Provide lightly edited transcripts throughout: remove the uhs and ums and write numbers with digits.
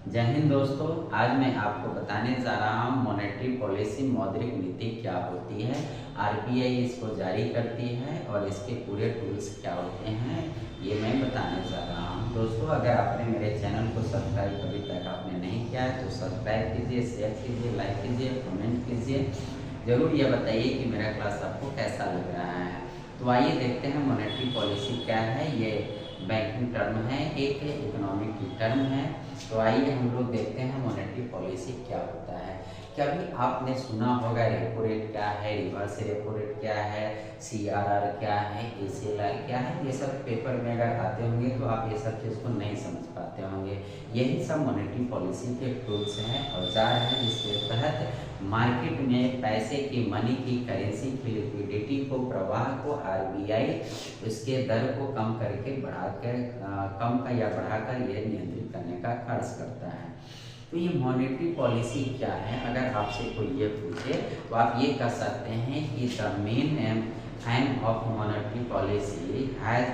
जय हिंद दोस्तों। आज मैं आपको बताने जा रहा हूँ मॉनेटरी पॉलिसी मौद्रिक नीति क्या होती है, आरबीआई इसको जारी करती है और इसके पूरे टूल्स क्या होते हैं, ये मैं बताने जा रहा हूँ। दोस्तों, अगर आपने मेरे चैनल को सब्सक्राइब अभी तक आपने नहीं किया है तो सब्सक्राइब कीजिए, शेयर कीजिए, लाइक कीजिए, कमेंट कीजिए। ज़रूर ये बताइए कि मेरा क्लास आपको कैसा लग रहा है। तो आइए देखते हैं मॉनेटरी पॉलिसी क्या है। ये बैंकिंग टर्म है, एक इकोनॉमिक की टर्म है। तो आइए हम लोग देखते हैं मॉनेटरी पॉलिसी क्या होता है। कभी आपने सुना होगा रेपो रेट क्या है, रिवर्स रेपो रेट क्या है, सीआरआर क्या है, एसीएलआर क्या है। ये सब पेपर में अगर आते होंगे तो आप ये सब चीज़ को नहीं समझ पाते होंगे। यही सब मॉनेटरी पॉलिसी के टूल्स हैं, औजार हैं, जिसके तहत मार्केट में पैसे की, मनी की, करेंसी की लिक्विडिटी को, प्रवाह को आरबीआई उसके दर को कम करके कम का या बढ़ाकर ये नियंत्रित करने का कार्य करता है। तो ये मॉनेटरी पॉलिसी क्या है, अगर आपसे कोई ये पूछे तो आप ये कह सकते हैं कि the main M of monetary policy has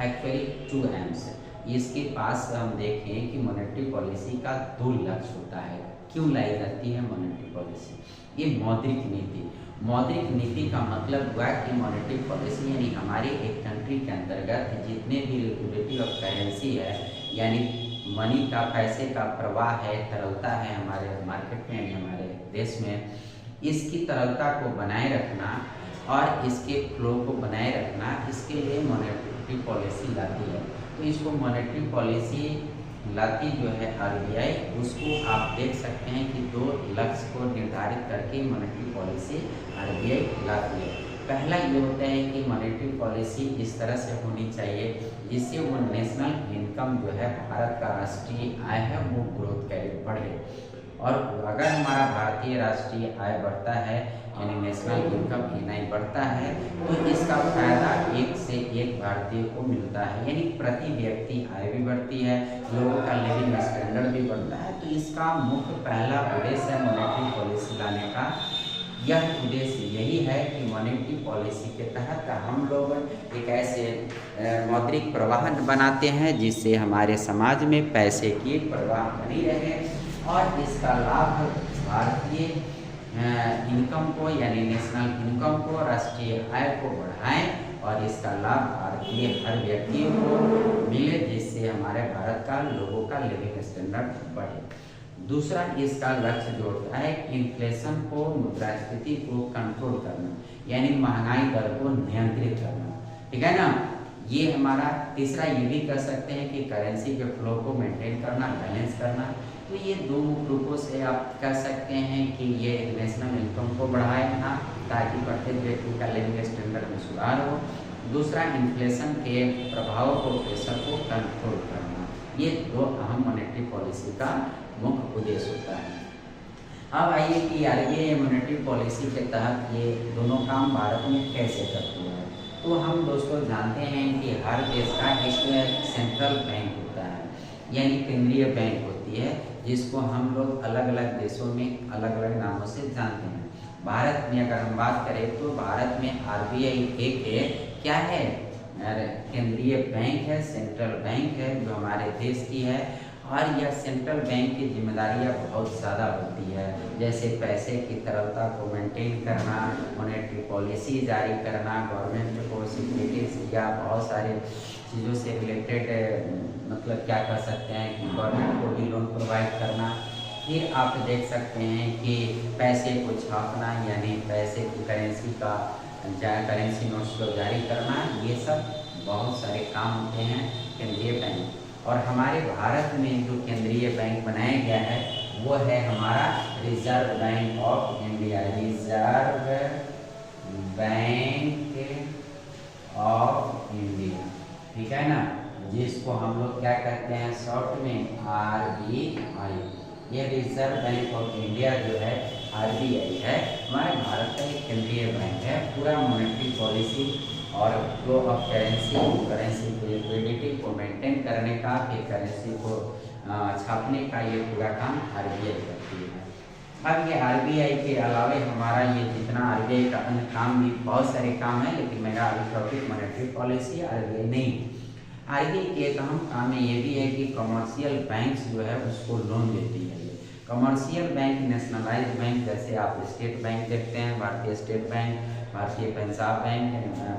actually 2 AIIMS. इसके पास हम देखें कि मॉनेटरी पॉलिसी का 2 लक्ष्य होता है। क्यों लाई जाती है मॉनेटरी पॉलिसी? ये मौद्रिक नीति, मौद्रिक नीति का मतलब हुआ कि मॉनेटरी पॉलिसी यानी हमारे एक कंट्री के अंतर्गत जितने भी लिक्विडिटी ऑफ करेंसी है, यानी मनी का, पैसे का प्रवाह है, तरलता है हमारे मार्केट में यानी हमारे देश में, इसकी तरलता को बनाए रखना और इसके फ्लो को बनाए रखना, इसके लिए मॉनेटरी पॉलिसी लाती है। तो इसको मॉनेटरी पॉलिसी लाती जो है आरबीआई, उसको आप देख सकते हैं कि 2 लक्ष्य को निर्धारित करके मॉनेटरी पॉलिसी आरबीआई लाती है। पहला ये होता है कि मॉनेटरी पॉलिसी इस तरह से होनी चाहिए जिससे वो नेशनल इनकम जो है, भारत का राष्ट्रीय आय है, वो ग्रोथ करे, बढ़े। और अगर हमारा भारतीय राष्ट्रीय आय बढ़ता है यानी नेशनल इनकम एनआई बढ़ता है तो इसका फायदा एक से एक भारतीय को मिलता है, यानी प्रति व्यक्ति आय भी बढ़ती है, लोगों का लिविंग स्टैंडर्ड भी बढ़ता है। तो इसका मुख्य पहला उद्देश्य है मॉनेटरी पॉलिसी लाने का। यह उद्देश्य यही है कि मॉनेटरी पॉलिसी के तहत हम लोग एक ऐसे मौद्रिक प्रवाह बनाते हैं जिससे हमारे समाज में पैसे की प्रवाह बनी रहे और इसका लाभ भारतीय इनकम को यानी नेशनल इनकम को, राष्ट्रीय आय को बढ़ाएं और इसका लाभ भारतीय हर व्यक्ति को मिले, जिससे हमारे भारत का, लोगों का लिविंग स्टैंडर्ड बढ़े। दूसरा इसका लक्ष्य जो होता है इन्फ्लेशन को, मुद्रास्फीति को कंट्रोल करना, यानी महंगाई दर को नियंत्रित करना, ठीक है ना। ये हमारा तीसरा ये भी कह सकते हैं कि करेंसी के फ्लो को मेंटेन करना, बैलेंस करना। तो ये 2 रूपों से आप कह सकते हैं कि ये नेशनल इनकम को बढ़ाएगा ताकि प्रत्येक व्यक्ति का लिविंग स्टैंडर्ड में सुधार हो। दूसरा इन्फ्लेशन के प्रभाव को, प्रेशर को कंट्रोल करना। ये 2 अहम मॉनेटरी पॉलिसी का मुख्य उद्देश्य होता है। अब आइए कि आरबीआई मॉनेटरी पॉलिसी के तहत ये दोनों काम भारत में कैसे करती है। तो हम दोस्तों जानते हैं कि हर देश का एक सेंट्रल बैंक होता है, यानी केंद्रीय बैंक होती है, जिसको हम लोग अलग अलग देशों में अलग अलग नामों से जानते हैं। भारत में अगर हम बात करें तो भारत में आरबीआई एक क्या है, केंद्रीय बैंक है, सेंट्रल बैंक है जो हमारे देश की है। और यह सेंट्रल बैंक की जिम्मेदारियां बहुत ज़्यादा होती है, जैसे पैसे की तरलता को मेंटेन करना, मॉनेटरी पॉलिसी जारी करना, गवर्नमेंट को सिक्योरिटीज या बहुत सारे चीज़ों से रिलेटेड मतलब क्या कर सकते हैं कि गवर्नमेंट को भी लोन प्रोवाइड करना। फिर आप देख सकते हैं कि पैसे को छापना यानी पैसे की करेंसी नोट्स को जारी करना। ये सब बहुत सारे काम होते हैं केंद्रीय बैंक। और हमारे भारत में जो केंद्रीय बैंक बनाया गया है वो है हमारा reserve bank of India, reserve bank of India, ठीक है ना, जिसको हम लोग क्या कहते हैं शॉर्ट में आरबीआई। ये रिजर्व बैंक ऑफ इंडिया जो है आरबीआई है, हमारे भारत का एक केंद्रीय बैंक है। पूरा मॉनेटरी पॉलिसी और फ्लो ऑफ करेंसी की लिक्विडिटी को मेंटेन करने का, फिर करेंसी को छापने का, ये पूरा काम आरबीआई करती है। अब ये आरबीआई के अलावा हमारा ये जितना आरबीआई का अन्य काम भी बहुत सारे काम है, लेकिन मेरा अभी टॉपिक मॉनेटरी पॉलिसी आरबीआई नहीं। आरबीआई के एक अहम काम में ये भी है कि कमर्शियल बैंक्स जो है उसको लोन देती है। ये कमर्शियल बैंक, नेशनलाइज्ड बैंक, जैसे आप स्टेट बैंक देखते हैं, भारतीय स्टेट बैंक, भारतीय Punjab bank,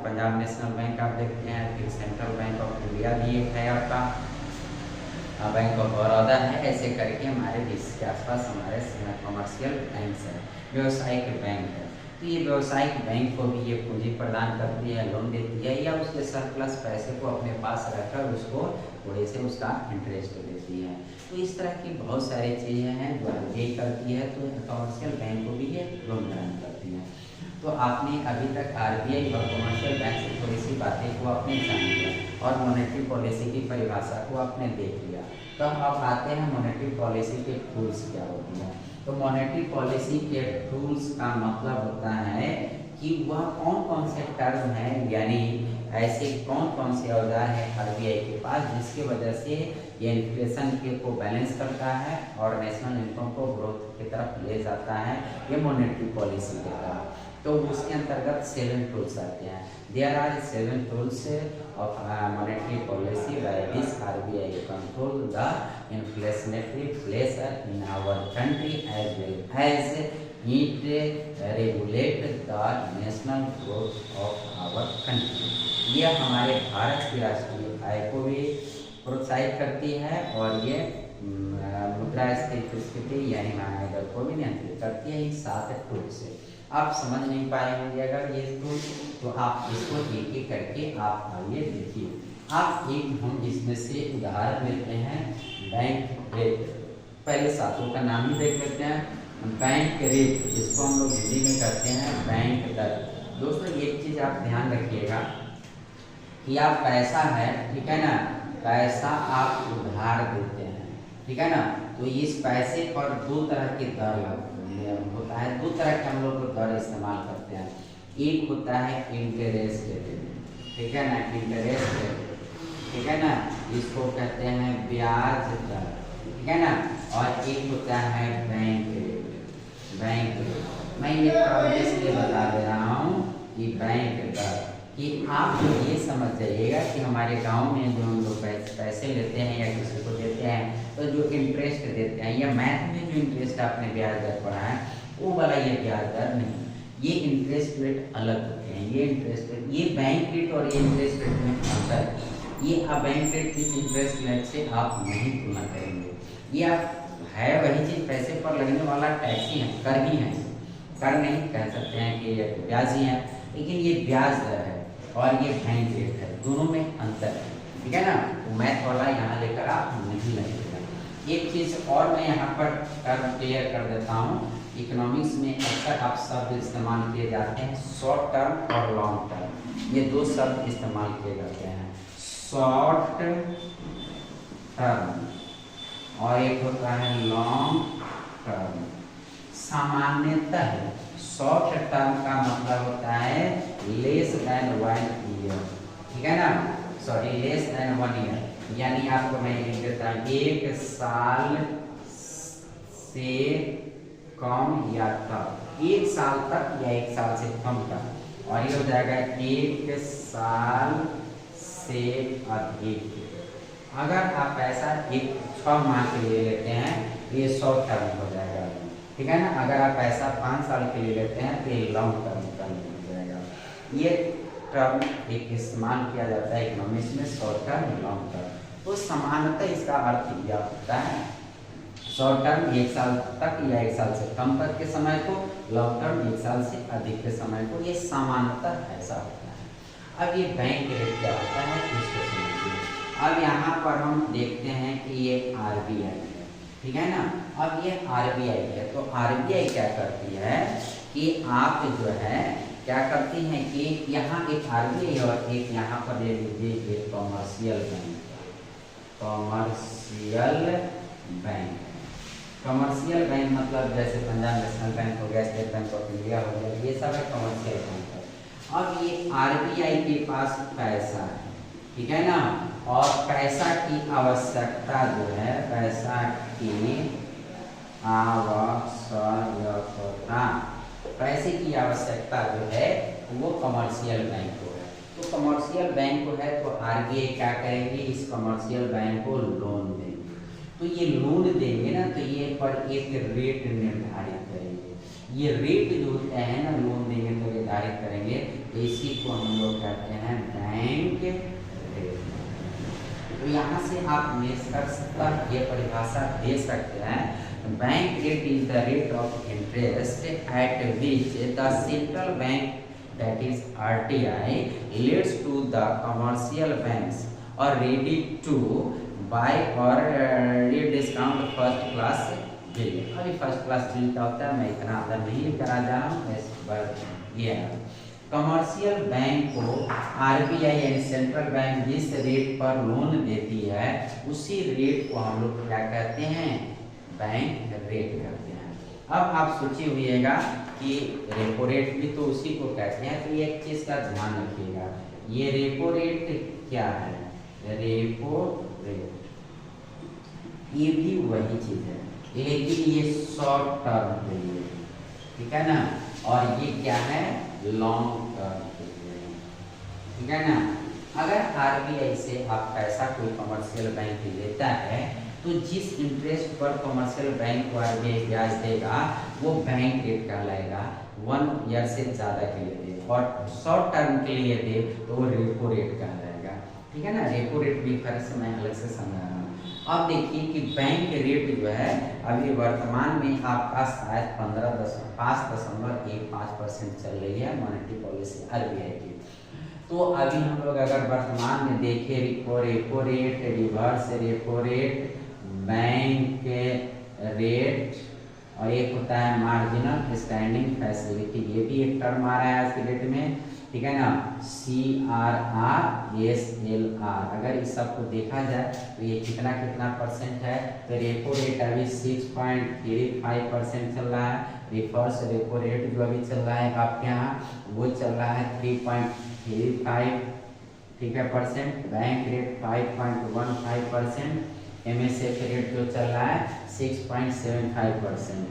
Punjab national bank आप देखते हैं, फिर सेंट्रल बैंक ऑफ इंडिया भी एक है आपका, बैंक ऑफ बड़ौदा है। ऐसे करके हमारे देश के आसपास हमारे कमर्शियल बैंक्स हैं, व्यवसायिक बैंक है। तो ये व्यवसायिक बैंक को भी ये पूंजी प्रदान करती है, लोन देती है, या उसके सरप्लस पैसे को अपने पास रखकर उसको थोड़े से उसका इंटरेस्ट देती है। तो इस तरह की बहुत सारी चीज़ें हैं जो आरबीआई करती है, तो कमर्शियल बैंक को भी ये लोन प्रदान करती है। तो आपने अभी तक आरबीआई और कमर्शियल बैंक से थोड़ी सी बातें को आपने जान लिया और मॉनेटरी पॉलिसी की परिभाषा को आपने देख लिया। तो अब आते हैं मॉनेटरी पॉलिसी के टूल्स क्या होती है। तो मॉनेटरी पॉलिसी के टूल्स का मतलब होता है कि वह कौन कौन से टर्म हैं, यानी ऐसे कौन कौन से औजार हैं आरबीआई के पास जिसकी वजह से ये इन्फ्लेशन को बैलेंस करता है और नेशनल इनकम को ग्रोथ की तरफ ले जाता है, ये मॉनेटरी पॉलिसी के तहत। तो उसके अंतर्गत 7 टूल्स आते हैं। There are 7 tools of monetary policy by this RBI control the inflationary pressure in our country as well as it regulate the national growth of our country. ये हमारे भारत की राष्ट्रीय आय को भी प्रोत्साहित करती है और ये मुद्रास्फीति यानी महंगाई दर को भी नियंत्रित करती है। 7 टूल से आप समझ नहीं पाए होंगे अगर ये टूल, तो आप इसको एक एक करके आप आइए देखिए। आप एक हम इसमें से उदाहरण लेते हैं बैंक रेट। पहले सातों का नाम ही देख लेते हैं। बैंक रेट, जिसको हम लोग हिंदी में कहते हैं बैंक दर। दोस्तों एक चीज आप ध्यान रखिएगा कि आप पैसा है, ठीक है ना, पैसा आप उधार देते हैं, ठीक है ना, तो इस पैसे पर 2 तरह की दर होता है। 2 तरह के हम लोग दर इस्तेमाल करते हैं। एक होता है इंटरेस्ट रेट, ठीक है ना, इंटरेस्ट रेट, ठीक है ना, इसको कहते हैं ब्याज दर, ठीक है ना, और एक होता है बैंक रेट। बैंक रेट मैं ये इसलिए बता दे रहा हूँ कि बैंक दर, कि आप ये समझ जाइएगा कि हमारे गांव में जो हम लोग पैसे लेते हैं या किसी को देते हैं, तो जो इंटरेस्ट देते हैं, या मैथ में जो इंटरेस्ट आपने ब्याज दर पढ़ा है वो वाला ये ब्याज दर नहीं, ये इंटरेस्ट रेट अलग होते हैं। ये इंटरेस्ट रेट, ये बैंक रेट और ये इंटरेस्ट रेट में अंतर है। ये बैंक रेट इस इंटरेस्ट रेट से आप नहीं तुलना करेंगे। ये आप है वही चीज़, पैसे पर लगने वाला टैक्स ही है, कर ही है, कर नहीं कह सकते हैं कि ये ब्याज ही है, लेकिन ये ब्याज दर है और ये बैंक रेट है, दोनों में अंतर है, ठीक है ना। मैथ वाला यहाँ लेकर आप नहीं लगेगा। एक चीज़ और मैं यहाँ पर टर्म क्लियर कर देता हूँ। इकोनॉमिक्स में अक्सर आप शब्द इस्तेमाल किए जाते हैं शॉर्ट टर्म और लॉन्ग टर्म। ये 2 शब्द इस्तेमाल किए जाते हैं, शॉर्ट टर्म और एक होता है लॉन्ग टर्म। सामान्यतः शॉर्ट टर्म का मतलब होता है लेस देन 1 ईयर, ठीक है ना, सॉरी लेस देन 1 ईयर, यानी आपको मैं लिख देता हूँ 1 साल से कम या तक, 1 साल तक या 1 साल से कम तक, और ये हो जाएगा 1 साल से अधिक। अगर आप पैसा 6 माह के लिए लेते हैं तो ये शॉर्ट टर्म हो जाएगा, ठीक है ना। अगर आप पैसा 5 साल के लिए लेते हैं तो ये लॉन्ग टर्म हो जाएगा। ये टर्म एक इस्तेमाल किया जाता है इकोनॉमिक्स में, शॉर्ट टर्म लॉन्ग टर्म। तो सामान्यतः इसका अर्थ यह होता है शॉर्ट टर्म 1 साल तक या 1 साल से कम तक के समय को, लॉन्ग टर्म 1 साल से अधिक के समय को, ये सामान्यतः ऐसा होता है। अब ये बैंक रेट क्या होता है इसको समझिए। अब यहाँ पर हम देखते हैं कि ये आरबीआई है, ठीक है ना। अब ये आरबीआई है, तो आरबीआई क्या करती है कि आप जो है क्या करती हैं कि यहाँ एक आरबीआई और एक यहाँ पर ले लीजिए एक commercial bank, commercial bank. Commercial bank मतलब जैसे पंजाब नेशनल बैंक हो गया, स्टेट बैंक ऑफ इंडिया हो गया, ये सब है कमर्शियल बैंक है। अब ये आरबीआई के पास पैसा है, ठीक है ना, और पैसा की आवश्यकता जो है, पैसा की आवश्यकता, पैसे की आवश्यकता जो है वो कमर्शियल बैंक को है। तो कमर्शियल बैंक को है तो आरबीआई क्या करेगी, इस कमर्शियल बैंक को लोन देंगे। तो ये लोन देंगे ना तो ये पर एक रेट निर्धारित करेंगे। ये रेट जो होता है ना लोन देंगे तो निर्धारित करेंगे, तो इसी को हम लोग कहते हैं बैंक रेट। तो यहाँ से आप निष्कर्ष तक ये परिभाषा दे सकते हैं, bank rate is the rate of interest eight which the central bank that is RTI leads to the commercial banks or ready to buy or discount first class bill। अभी फर्स्ट क्लास बिल क्या होता है मैं इतना अंदर नहीं लेकर आ जा रहा हूँ। ये कमर्शियल बैंक को आरबीआई यानी सेंट्रल बैंक जिस रेट पर लोन देती है उसी रेट को हम लोग क्या कहते हैं, बैंक रेट कहते हैं। अब आप सोचिए हुईगा कि रेपो रेट भी तो उसी को कहते हैं, तो एक चीज का ध्यान रखिएगा, ये रेपो रेट क्या है, रेपो रेट ये भी वही चीज है लेकिन ये शॉर्ट टर्म के लिए, ठीक है ना, और ये क्या है लॉन्ग टर्म के लिए, ठीक है ना। अगर आरबीआई से आप पैसा कोई कमर्शियल बैंक लेता है तो जिस इंटरेस्ट पर कमर्शियल बैंक को आरबीआई ब्याज देगा वो बैंक रेट कहलाएगा, 1 ईयर से ज़्यादा के लिए दे और शॉर्ट टर्म के लिए दे तो वो रेपो रेट कहलाएगा, ठीक है ना। रेपो रेट भी फर्क से मैं अलग से समझा रहा हूँ। अब देखिए कि बैंक रेट जो है अभी वर्तमान में आपका शायद 5.15% चल रही है मॉनेटरी पॉलिसी आरबीआई की। तो अभी हम लोग अगर वर्तमान में देखें repo rate, reverse repo rate, bank rate और एक होता है मार्जिनल स्टैंडिंग फैसिलिटी, ये भी एक टर्म आ रहा है आज की डेट में, ठीक है ना, CRR/SLR। अगर इस सब को देखा जाए तो ये कितना कितना परसेंट है, तो रेपो रेट अभी 6.35% चल रहा है, रिवर्स रेपो रेट जो अभी चल रहा है आपके यहाँ वो चल रहा है 3.35, ठीक है percent, bank rate 5.15%, MSF rate जो चल रहा है 6.75%,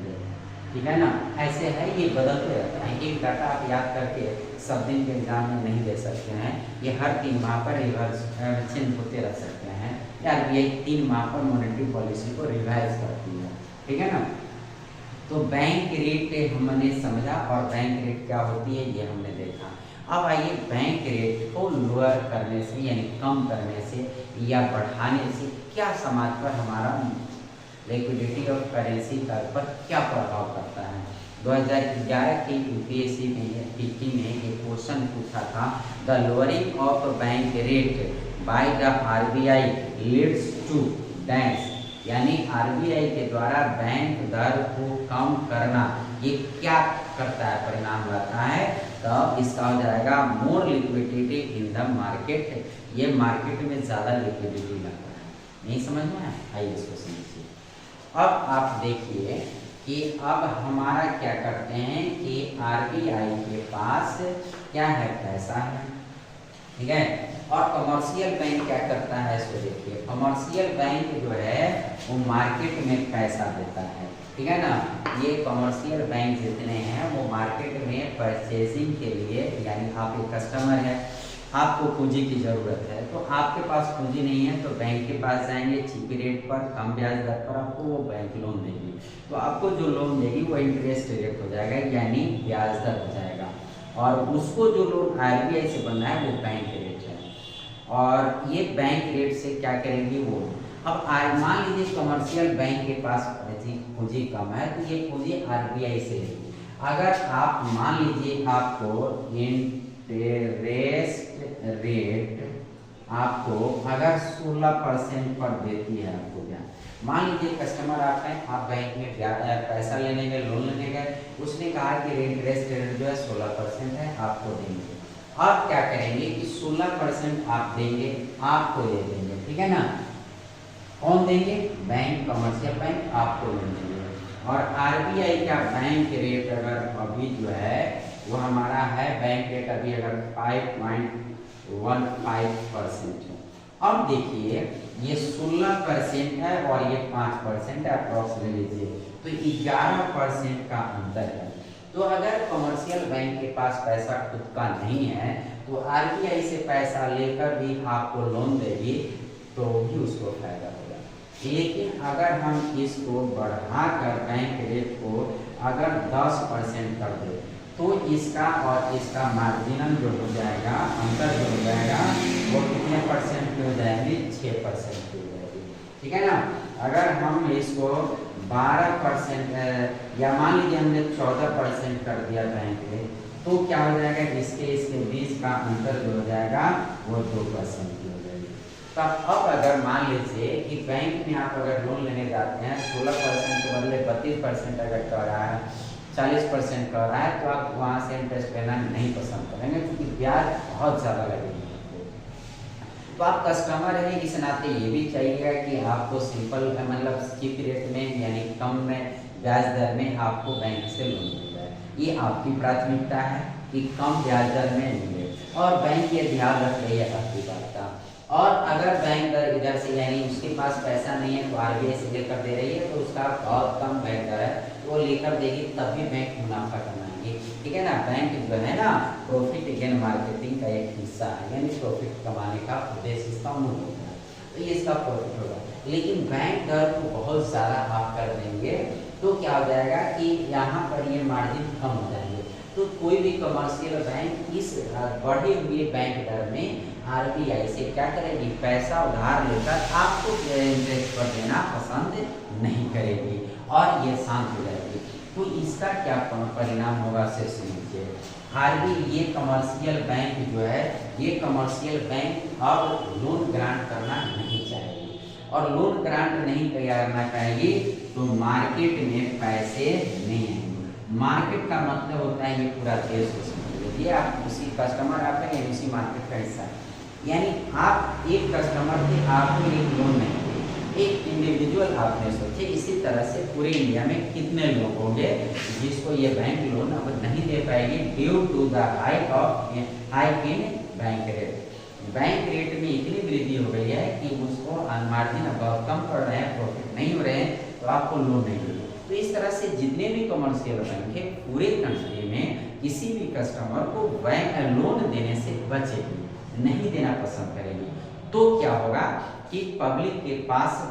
ठीक है ना। ऐसे है ये बदलते रहता है, एक डाटा आप याद करके सब दिन के एग्जाम में नहीं दे सकते हैं, ये हर 3 माह पर रिवर्स चेंज होते रह सकते हैं, या ये 3 माह पर मॉनेटरी पॉलिसी को रिवाइज करती है, ठीक है ना। तो बैंक रेट हमने समझा और बैंक रेट क्या होती है ये हमने देखा। अब आइए बैंक रेट को लोअर करने से यानी कम करने से या बढ़ाने से क्या समाज पर हमारा लिक्विडिटी ऑफ करेंसी पर क्या प्रभाव पड़ता है। 2011 की यूपीएससी में पीटी में एक क्वेश्चन पूछा था, the lowering of bank rate by the RBI leads to dash, यानी आरबीआई के द्वारा बैंक दर को कम करना ये क्या करता है, परिणाम लाता है, तब इसका हो जाएगा मोर लिक्विडिटी इन द मार्केट, ये मार्केट में ज़्यादा लिक्विडिटी लगता है। नहीं समझ में आया, आइए इसको समझिए। अब आप देखिए कि अब हमारा क्या करते हैं कि आरबीआई के पास क्या है, पैसा है, ठीक है, और कमर्शियल बैंक क्या करता है इसको देखिए, कमर्शियल बैंक जो है वो मार्केट में पैसा देता है, ठीक है ना। ये कमर्शियल बैंक जितने हैं वो मार्केट में परचेजिंग के लिए, यानी आप एक कस्टमर है, आपको पूंजी की ज़रूरत है, तो आपके पास पूंजी नहीं है तो बैंक के पास जाएंगे, चीप रेट पर कम ब्याज दर पर आपको वो बैंक लोन देगी, तो आपको जो लोन देगी वो इंटरेस्ट रेट हो जाएगा यानी ब्याज दर हो जाएगा, और उसको जो लोन आरबीआई से बनना है वो बैंक रेट है, और ये बैंक रेट से क्या करेंगी वो। अब मान लीजिए कमर्शियल बैंक के पास पूंजी कम है तो ये पूंजी आरबीआई से लेगी। अगर आप मान लीजिए आपको इंटरेस्ट रेट आपको अगर 16% पर देती है, आपको क्या मान लीजिए कस्टमर आप हैं, आप बैंक में पैसा लेने गए, लोन लेने गए, उसने कहा कि इंटरेस्ट रेट जो है 16% है आपको देंगे। आप क्या करेंगे कि 16% आप देंगे, आपको दे देंगे, ठीक है ना। कौन देंगे, बैंक, कमर्शियल बैंक आपको देंगे, और आरबीआई का बैंक रेट अगर अभी जो है वो हमारा है, बैंक रेट अभी अगर 5.15% है। अब देखिए ये 16% है और ये 5% अप्रॉक्स ले लीजिए, तो 11% का अंतर है। तो अगर कमर्शियल बैंक के पास पैसा खुद का नहीं है तो आरबीआई से पैसा लेकर भी आपको लोन देगी तो भी उसको फायदा होगा। लेकिन अगर हम इसको बढ़ाकर बैंक रेट को अगर 10% कर दे तो इसका और इसका मार्जिनल जो हो जाएगा, अंतर जो हो जाएगा वो कितने परसेंट की हो जाएगी, 6% की हो जाएगी। ठीक है ना। अगर हम इसको 12% या मान लीजिए हमने 14% कर दिया बैंक रेट, तो क्या हो जाएगा, इसके बीच का अंतर जो हो जाएगा वो 2% की हो जाएगी। तो अब अगर मान लीजिए कि बैंक में आप अगर लोन लेने जाते हैं 16% के बदले 32% अगर कर रहा है, 40% कर रहा है, तो आप वहाँ से इंटरेस्ट लेना नहीं पसंद करेंगे क्योंकि ब्याज बहुत ज़्यादा लगेगी। तो आप कस्टमर हैं, इस नाते ये भी चाहिएगा कि आपको सिंपल मतलब चीप रेट में यानी कम में ब्याज दर में आपको बैंक से लोन मिल जाए। ये आपकी प्राथमिकता है कि कम ब्याज दर में मिले, और बैंक ये ध्यान रख रही है आपकी बात का। और अगर बैंक दर इधर से यानी उसके पास पैसा नहीं है तो आरबीआई से लेकर दे रही है तो उसका बहुत कम बैंक दर है, वो लेकर देगी तब भी बैंक मुनाफा कमाएंगे। ठीक है ना। बैंक जो है ना प्रॉफिट अगेन मार्केटिंग का एक हिस्सा है, यानी प्रॉफिट कमाने का उद्देश्य इसका मूल होता है, तो ये इसका प्रॉफिट होगा। लेकिन बैंक दर को बहुत ज़्यादा आप कर देंगे तो क्या हो जाएगा कि यहाँ पर ये मार्जिन कम हो जाएंगे। तो कोई भी कमर्शियल बैंक इस बढ़े हुए बैंक दर में आरबीआई से क्या करेगी, पैसा उधार लेकर आपको इंटरेस्ट पर देना पसंद नहीं करेगी और ये शांत हो जाएगी। तो इसका क्या परिणाम होगा से सुनिए। आरबीआई ये कमर्शियल बैंक जो है, ये कमर्शियल बैंक अब लोन ग्रांट करना नहीं चाहेगी, और लोन ग्रांट नहीं करना चाहेगी तो मार्केट में पैसे नहीं आएंगे। मार्केट का मतलब होता है ये पूरा देश को समझिए, ये आप उसी कस्टमर आप हैं, उसी मार्केट का हिस्सा है। यानी आप एक कस्टमर थे, आपको एक लोन नहीं थे, एक इंडिविजुअल आपने सोचे, इसी तरह से पूरे इंडिया में कितने लोग होंगे जिसको ये बैंक लोन अब नहीं दे पाएगी due to the hike in bank rate. Bank rate में इतनी वृद्धि हो गई है कि उसको मार्जिन अब कम कर रहे हैं, प्रॉफिट नहीं हो रहे हैं, तो आपको लोन नहीं मिलेगा। तो इस तरह से जितने भी कमर्शियल बैंक है पूरे कंट्री में किसी भी कस्टमर को बैंक लोन देने से बचेगी, नहीं देना पसंद करेगी। तो क्या होगा कि पब्लिक के पास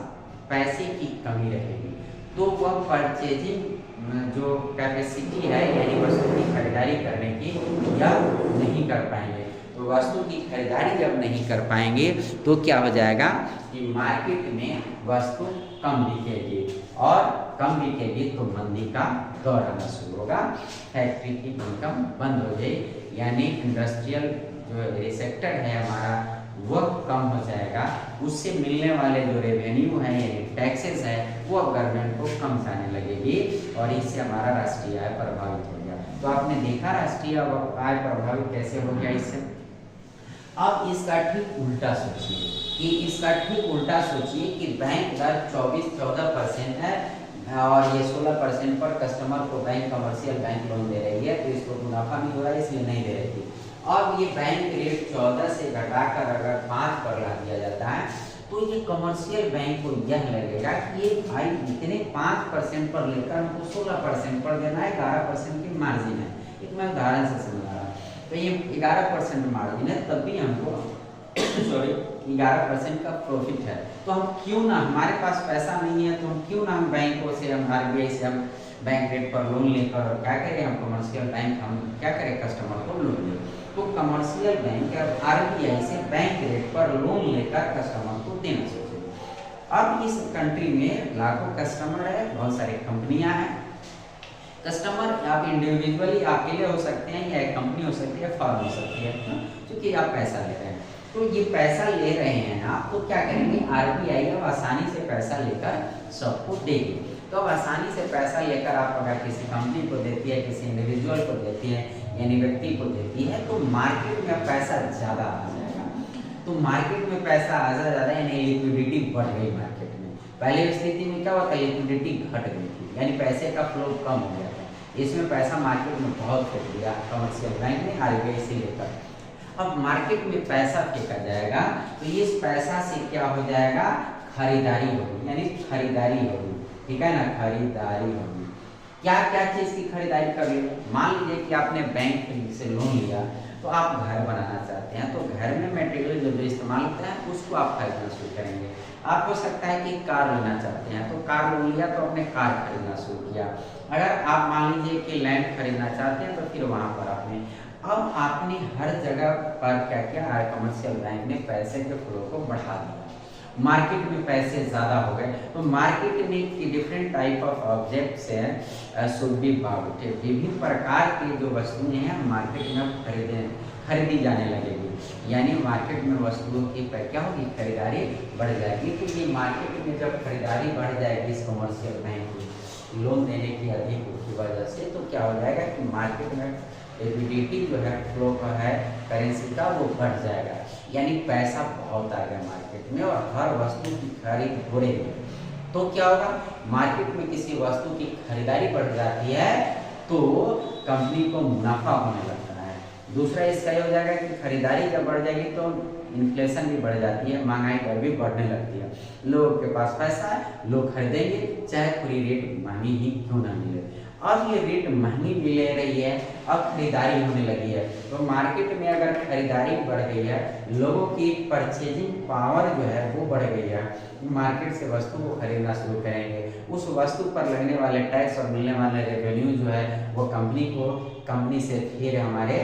पैसे की कमी रहेगी, तो वह परचेजिंग जो कैपेसिटी है यानी वस्तु की खरीदारी करने की यह नहीं कर पाएंगे। तो वस्तु की खरीदारी जब नहीं कर पाएंगे तो क्या हो जाएगा कि मार्केट में वस्तु कम बिकेगी, और कम बिकेगी तो मंदी का दौर आना शुरू होगा, फैक्ट्री की इनकम बंद हो जाएगी, यानी इंडस्ट्रियल जो सेक्टर है हमारा वह कम हो जाएगा, उससे मिलने वाले जो रेवेन्यू है यानी टैक्सेस है वो गवर्नमेंट को कम जाने लगेगी, और इससे हमारा राष्ट्रीय आय प्रभावित हो गया। तो आपने देखा राष्ट्रीय आय प्रभावित कैसे हो गया इससे। अब इसका ठीक उल्टा सोचिए कि इसका ठीक उल्टा सोचिए कि बैंक दर 14% है और ये 16% पर कस्टमर को बैंक कमर्शियल बैंक लोन दे रही है, तो इसको मुनाफा नहीं हो रहा है इसलिए नहीं दे रही थी। अब ये बैंक रेट 14 से घटाकर अगर 5 पर ला दिया जाता है तो ये कमर्शियल बैंक को यह लगेगा कि ये भाई इतने 5% पर लेकर हमको 16% पर देना है, 11% की मार्जिन है। एक मैं उदाहरण से समझा रहा हूँ, तो ये 11% मार्जिन है तब भी हमको 11% का प्रॉफिट है, तो हम क्यों ना, हमारे पास पैसा नहीं है तो हम क्यों ना हम बैंकों से, हम आरबीआई से हम बैंक रेट पर लोन लेकर और क्या करें, हम कमर्शियल बैंक हम क्या करें कस्टमर को लोन लें। तो कमर्शियल बैंक आरबीआई से बैंक रेट पर लोन लेकर कस्टमर को देना सोचे। अब इस कंट्री में लाखों कस्टमर है, बहुत सारी कंपनियां हैं। कस्टमर आप इंडिविजुअली अकेले हो सकते हैं या एक कंपनी हो सकती है, फर्म हो सकती है, क्योंकि आप पैसा ले रहे हैं। तो ये पैसा ले रहे हैं आप, तो क्या करेंगे आरबीआई अब आसानी से पैसा लेकर सबको देगी। तो अब आसानी से पैसा लेकर आप अगर किसी कंपनी को देती है, किसी इंडिविजुअल को देती है यानी व्यक्ति को देती है, तो मार्केट में पैसा ज़्यादा आ जाएगा। तो मार्केट में पैसा आ ज़्यादा यानी लिक्विडिटी बढ़ गई मार्केट में। पहले स्थिति में क्या हुआ था, लिक्विडिटी घट गई थी यानी पैसे का फ्लो कम हो गया था, इसमें पैसा मार्केट में बहुत फेंक दिया कमर्शियल बैंक ने आरबीआई से लेकर। अब मार्केट में पैसा फेंका जाएगा तो इस पैसा से क्या हो जाएगा, खरीदारी होगी, यानी खरीदारी होगी, ठीक है ना, खरीदारी होगी। क्या क्या चीज़ की खरीदारी कर ली, मान लीजिए कि आपने बैंक से लोन लिया, तो आप घर बनाना चाहते हैं तो घर में मटेरियल जो जो इस्तेमाल होता है उसको आप खरीदना शुरू करेंगे। आप हो सकता है कि कार लेना चाहते हैं तो कार लोन लिया तो आपने कार खरीदना शुरू किया। अगर आप मान लीजिए कि लैंड खरीदना चाहते हैं तो फिर वहाँ पर आपने हर जगह पर क्या किया, कमर्शियल बैंक ने पैसे के फ्लो को बढ़ा दिया, मार्केट में पैसे ज़्यादा हो गए। तो मार्केट में डिफरेंट टाइप ऑफ ऑब्जेक्ट्स हैं शुड बी बाउट, विभिन्न प्रकार की जो वस्तुएं हैं मार्केट में खरीदी जाने लगेगी, यानी मार्केट में वस्तुओं की क्या होगी, खरीदारी बढ़ जाएगी। क्योंकि मार्केट में जब खरीदारी बढ़ जाएगी इस कमर्शियल बैंक को लोन देने की अधिक की वजह से, तो क्या हो जाएगा कि मार्केट में लिक्विडिटी जो है, फ्लो का है करेंसी का, वो बढ़ जाएगा, यानी पैसा बहुत आएगा मार्केट में और हर वस्तु की खरीद बढ़ेगी। तो क्या होगा, मार्केट में किसी वस्तु की खरीदारी बढ़ जाती है तो कंपनी को मुनाफा होने लगता है। दूसरा इसका ये हो जाएगा कि खरीदारी जब बढ़ जाएगी तो इन्फ्लेशन भी बढ़ जाती है, महंगाई दर भी बढ़ने लगती है। लोगों के पास पैसा है, लोग खरीदेंगे चाहे पूरी रेट महंगी ही क्यों ना मिले। अब ये रेट महंगी मिल रही है, अब खरीदारी होने लगी है, तो मार्केट में अगर खरीदारी बढ़ गई है, लोगों की परचेजिंग पावर जो है वो बढ़ गई है, मार्केट से वस्तु को खरीदना शुरू करेंगे। उस वस्तु पर लगने वाले टैक्स और मिलने वाले रेवेन्यू जो है वो कंपनी से फिर हमारे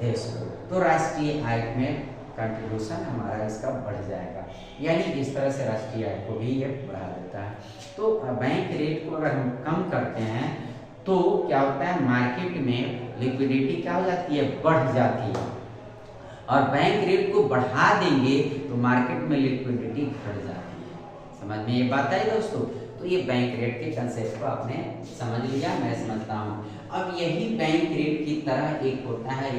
देश को, तो राष्ट्रीय आय में कंट्रीब्यूशन हमारा इसका बढ़ जाएगा, यानी इस तरह से राष्ट्रीय आय को भी ये बढ़ा देता है। तो बैंक रेट को अगर हम कम करते हैं तो क्या होता है, मार्केट में लिक्विडिटी क्या हो जाती है, बढ़ जाती है, और बैंक रेट को बढ़ा देंगे तो मार्केट में लिक्विडिटी घट जाती है। समझ में ये बात आई दोस्तों? तो ये बैंक रेट के कंसेप्ट को आपने समझ लिया, मैं समझता हूँ। अब यही बैंक रेट की तरह एक होता है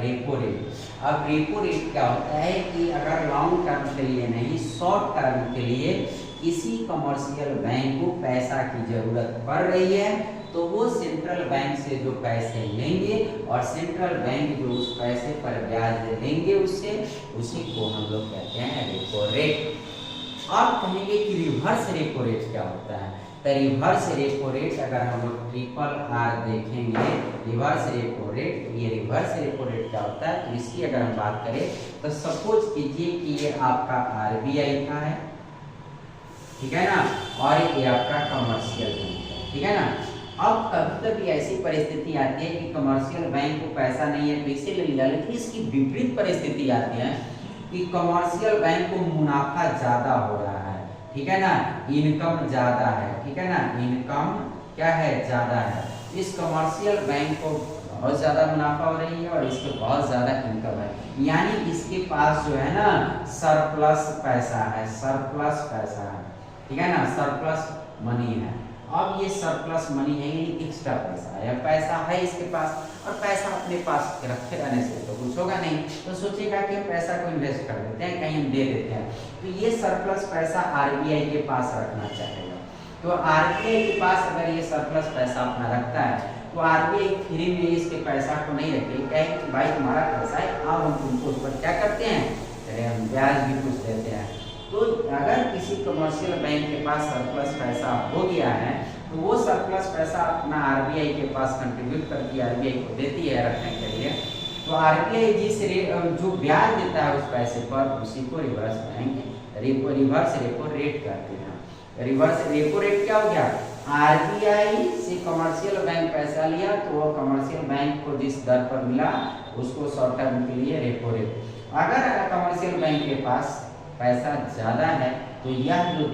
रेपो रेट। अब रेपो रेट क्या होता है कि अगर लॉन्ग टर्म के लिए नहीं, शॉर्ट टर्म के लिए किसी कमर्शियल बैंक को पैसा की जरूरत पड़ रही है तो वो सेंट्रल बैंक से जो पैसे लेंगे और सेंट्रल बैंक जो उस पैसे पर ब्याज देंगे उससे, उसी को हम लोग कहते हैं रेपो रेट। आप कहेंगे कि रिवर्स रेपो रेट क्या होता है? तो रिवर्स रेपो रेट अगर हम लोग ट्रिपल आर देखेंगे, रिवर्स रेपो रेट, ये रिवर्स रेपो रेट क्या होता है, तो इसकी अगर हम बात करें तो सपोज कीजिए कि ये आपका आरबीआई का है, ठीक है ना, और ये आपका कमर्शियल बैंक है, ठीक है ना। अब कभी कभी ऐसी परिस्थिति आती है कि कमर्शियल बैंक को पैसा नहीं है तो इसे ले लिया, लेकिन इसकी विपरीत परिस्थिति आती है कि कमर्शियल बैंक को मुनाफा ज्यादा हो रहा है, ठीक है ना, इनकम ज्यादा है, ठीक है ना, इनकम क्या है, ज्यादा है। इस कमर्शियल बैंक को बहुत ज्यादा मुनाफा हो रही है और इसको बहुत ज्यादा इनकम है, यानी इसके पास जो है ना सरप्लस पैसा है, सरप्लस पैसा है, ठीक है ना, सरप्लस मनी है। अब ये सरप्लस मनी है, यानी एक्स्ट्रा पैसा है, पैसा है इसके पास, और पैसा अपने पास रखे रहने से तो कुछ होगा नहीं, तो सोचेगा कि हम पैसा को इन्वेस्ट कर देते हैं, कहीं हम दे देते हैं, तो ये सरप्लस पैसा आरबीआई के पास रखना चाहेगा। तो आरबीआई के पास अगर ये सरप्लस पैसा अपना रखता है तो आरबीआई फ्री में इसके पैसा को नहीं रखेगी, कहेगी कि भाई तुम्हारा पैसा है, अब हम तुमको उस पर क्या करते हैं, अरे हम ब्याज भी कुछ देते हैं। तो अगर किसी कमर्शियल बैंक के पास सरप्लस पैसा हो गया है तो वो सरप्लस पैसा अपना आरबीआई के पास कंट्रीब्यूट करती है, आरबीआई को देती है रखने के लिए, तो आरबीआई जिस जो ब्याज देता है उस पैसे पर उसी को रिवर्स रेपो रेट कहते हैं। रिवर्स रेपो रेट क्या हो गया, आरबीआई से कमर्शियल बैंक पैसा लिया तो वो कमर्शियल बैंक को जिस दर पर मिला उसको शॉर्ट टर्म के लिए रेपो रेट। अगर कमर्शियल बैंक के पास पैसा ज्यादा है तो यह जो